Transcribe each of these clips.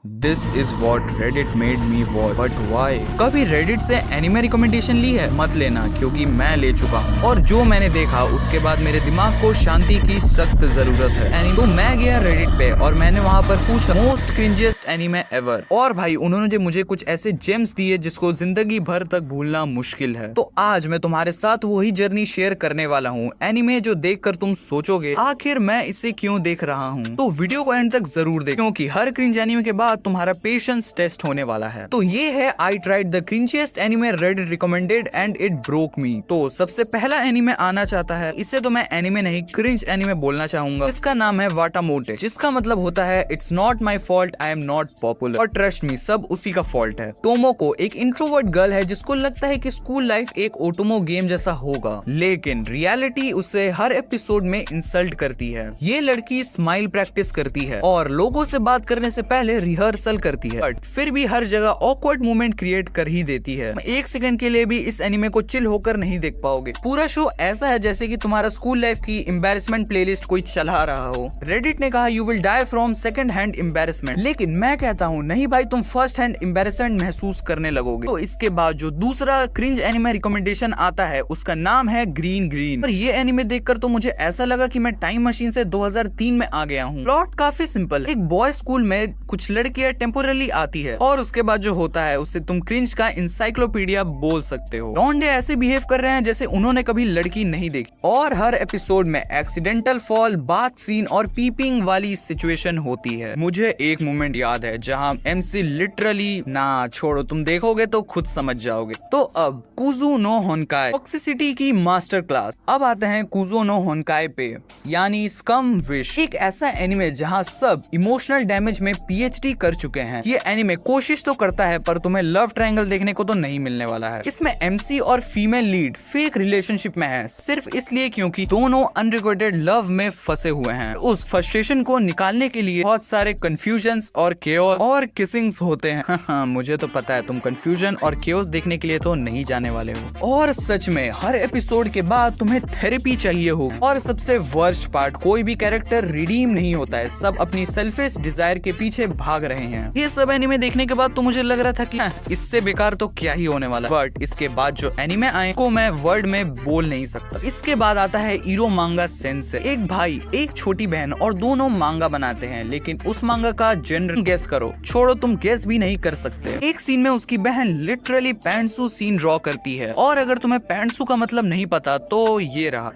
This is what Reddit made me watch. But why? कभी Reddit से anime recommendation ली है? मत लेना, क्योंकि मैं ले चुका हूँ और जो मैंने देखा उसके बाद मेरे दिमाग को शांति की सख्त जरूरत है। तो मैं गया Reddit पे और मैंने वहाँ पर पूछा मोस्ट क्रिंजिएस्ट एनिमे एवर, और भाई उन्होंने मुझे कुछ ऐसे जेम्स दिए जिसको जिंदगी भर तक भूलना मुश्किल है। तो आज मैं तुम्हारे साथ वही जर्नी शेयर करने वाला हूँ, एनिमे जो देखकर तुम सोचोगे आखिर मैं इसे क्यों देख रहा हूँ। तो वीडियो को एंड तक जरूर देख, क्योंकि हर क्रिंज एनिमे के बाद तुम्हारा पेशेंस टेस्ट होने वाला है। तो ये है I tried the cringiest anime Reddit recommended and it broke me. तो सबसे पहला एनिमे आना चाहता है, इसे तो मैं एनिमे नहीं क्रिंज एनिमे बोलना चाहूंगा। इसका नाम है वाटामोटे, जिसका मतलब होता है it's not my fault, I am not popular, और ट्रस्ट मी सब उसी का फॉल्ट है। टोमोको एक इंट्रोवर्ट गर्ल है जिसको लगता है कि स्कूल लाइफ एक ओटोमो गेम जैसा होगा, लेकिन रियलिटी उसे हर एपिसोड में इंसल्ट करती है। ये लड़की स्माइल प्रैक्टिस करती है और लोगों से बात करने से पहले रिहर्सल करती है, बट फिर भी हर जगह ऑकवर्ड मोमेंट क्रिएट कर ही देती है। एक सेकंड के लिए भी इस एनिमे को चिल होकर नहीं देख पाओगे। पूरा शो ऐसा है जैसे कि तुम्हारा स्कूल लाइफ की एम्बैरेसमेंट प्लेलिस्ट कोई चला रहा हो। रेडिट ने कहा you will die from second hand embarrassment, लेकिन मैं कहता हूँ नहीं भाई, तुम फर्स्ट हैंड एम्बैरेसमेंट महसूस करने लगोगे। तो इसके बाद जो दूसरा क्रिंज एनिमे रिकमेंडेशन आता है उसका नाम है ग्रीन ग्रीन, और ये एनिमे देखकर तो मुझे ऐसा लगा कि मैं टाइम मशीन से 2003 में आ गया हूँ। प्लॉट काफी सिंपल है, एक बॉय स्कूल में कुछ लड़कियां टेम्पोरली आती है और उसके बाद जो होता है उससे तुम क्रिंज का इंसाइक्लोपीडिया बोल सकते हो। रॉन्डे ऐसे बिहेव कर रहे हैं जैसे उन्होंने कभी लड़की नहीं देखी, और हर एपिसोड में एक्सीडेंटल फॉल, बाथ सीन और पीपिंग वाली सिचुएशन होती है। मुझे एक मोमेंट याद है जहाँ MC लिटरली, ना छोड़ो तुम देखोगे तो खुद समझ जाओगे। तो अब कुजो नो होनकाई टॉक्सिसिटी की मास्टर क्लास। अब आते हैं कुजो नो होनकाई पे, यानी स्कम विश, एक ऐसा एनिमे जहाँ सब इमोशनल डैमेज में PhD कर चुके हैं। ये एनिमे कोशिश तो करता है पर तुम्हें लव ट्रायंगल देखने को तो नहीं मिलने वाला है। इसमें MC और फीमेल लीड फेक रिलेशनशिप में है, सिर्फ इसलिए क्योंकि दोनों अनरिक्वेटेड लव में फंसे हुए हैं। उस फ्रस्ट्रेशन को निकालने के लिए बहुत सारे कंफ्यूजन्स और केओस और किसिंग्स होते हैं। हाँ, मुझे तो पता है तुम कंफ्यूजन और केओस देखने के लिए तो नहीं जाने वाले हो, और सच में हर एपिसोड के बाद तुम्हें थेरेपी चाहिए हो। और सबसे वर्स्ट पार्ट, कोई भी कैरेक्टर रिडीम नहीं होता है, सब अपनी सेल्फिश डिजायर के पीछे भाग रहे हैं। ये सब एनिमे देखने के बाद तो मुझे लग रहा था कि इससे बेकार तो क्या ही होने वाला, बट इसके बाद जो एनिमे आए को मैं वर्ड में बोल नहीं सकता। इसके बाद आता है इरो मांगा सेंसेई, एक भाई एक छोटी बहन और दोनों मांगा बनाते हैं, लेकिन उस मांगा का जेनर गेस करो, छोड़ो तुम गेस भी नहीं कर सकते। एक सीन में उसकी बहन लिटरली पैंट्सू सीन ड्रॉ करती है, और अगर तुम्हें पैंट्सू का मतलब नहीं पता तो ये रहा।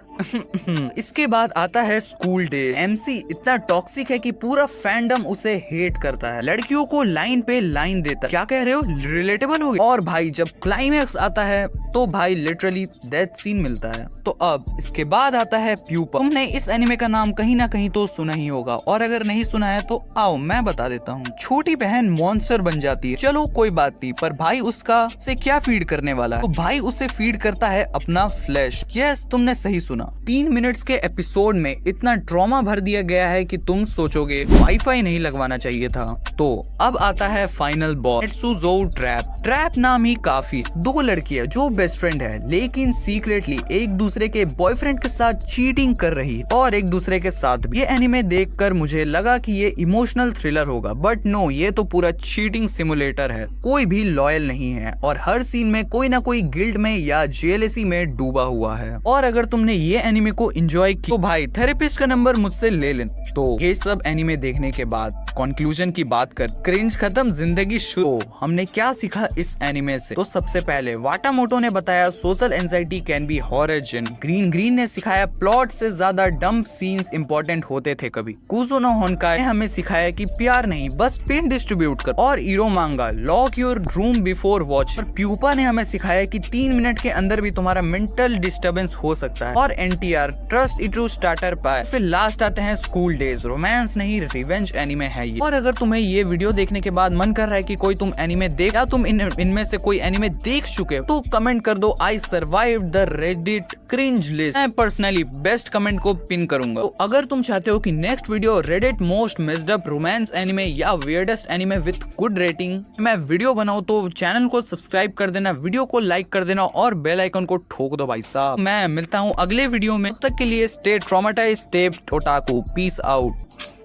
इसके बाद आता है स्कूल डे। MC इतना टॉक्सिक है कि पूरा फैंडम उसे हेट करता है, लड़कियों को लाइन पे लाइन देता है। क्या कह रहे हो, रिलेटेबल हो गया। और भाई जब क्लाइमैक्स आता है तो भाई लिटरली डेथ सीन मिलता है। तो अब इसके बाद आता है प्यूपा। तुमने इस एनिमे का नाम कहीं ना कहीं तो सुना ही होगा, और अगर नहीं सुना है तो आओ मैं बता देता हूँ। छोटी बहन मॉन्स्टर बन जाती है, चलो कोई बात नहीं, पर भाई उसका से क्या फीड करने वाला है, तो भाई उसे फीड करता है अपना फ्लैश। यस, तुमने सही सुना। 3 मिनट्स के एपिसोड में इतना ट्रॉमा भर दिया गया है कि तुम सोचोगे वाईफाई नहीं लगवाना चाहिए था। तो अब आता है फाइनल बॉस, एत्सुज़ो ट्रैप। ट्रैप नाम ही काफी, दो लड़कियां जो बेस्ट फ्रेंड है लेकिन सीक्रेटली एक दूसरे के बॉयफ्रेंड के साथ चीटिंग कर रही, और एक दूसरे के साथ भी। ये एनिमे देखकर मुझे लगा कि ये इमोशनल थ्रिलर होगा, बट नो, ये तो पूरा चीटिंग सिमुलेटर है। कोई भी लॉयल नहीं है और हर सीन में कोई ना कोई गिल्ट में या जेलेसी में डूबा हुआ है। और अगर तुमने ये एनिमे को एंजॉय किया तो भाई थेरेपिस्ट का नंबर मुझसे ले लेना। तो ये सब एनिमे देखने के बाद कंक्लूजन की बात कर, क्रिंज खत्म जिंदगी शुरू। हमने क्या सीखा इस एनिमे से? तो सबसे पहले वाटामोटो ने बताया social anxiety can be horror जिन। ग्रीन ग्रीन ने सिखाया प्लॉट से ज्यादा डंप सीन्स इंपॉर्टेंट होते थे कभी। कुजो नो होनकाई ने हमें सिखाया कि प्यार नहीं बस पेन डिस्ट्रीब्यूट कर। और इरो मांगा lock your room before watch. और प्यूपा ने हमें सिखाया कि 3 मिनट के अंदर भी तुम्हारा मेंटल डिस्टर्बेंस हो सकता है। और NTR trust it to starter पाए। फिर लास्ट आते हैं स्कूल डेज, रोमांस नहीं रिवेंज एनिमे है ये। और अगर तुम्हें ये वीडियो देखने के बाद मन कर रहा है कि कोई तुम एनिमे देख, या तुम इनमें से कोई एनिमे देख चुके हो, तो कमेंट कर दो I survived the Reddit cringe list. मैं पर्सनली बेस्ट कमेंट को पिन करूंगा। तो अगर तुम चाहते हो कि next video Reddit most missed up romance anime या weirdest anime with good rating मैं वीडियो बनाऊं, तो चैनल को सब्सक्राइब कर देना, वीडियो को लाइक कर देना और बेल आइकन को ठोक दो भाई साहब। मैं मिलता हूँ अगले वीडियो में, तब तक के लिए stay traumatised, stay otaku, peace out.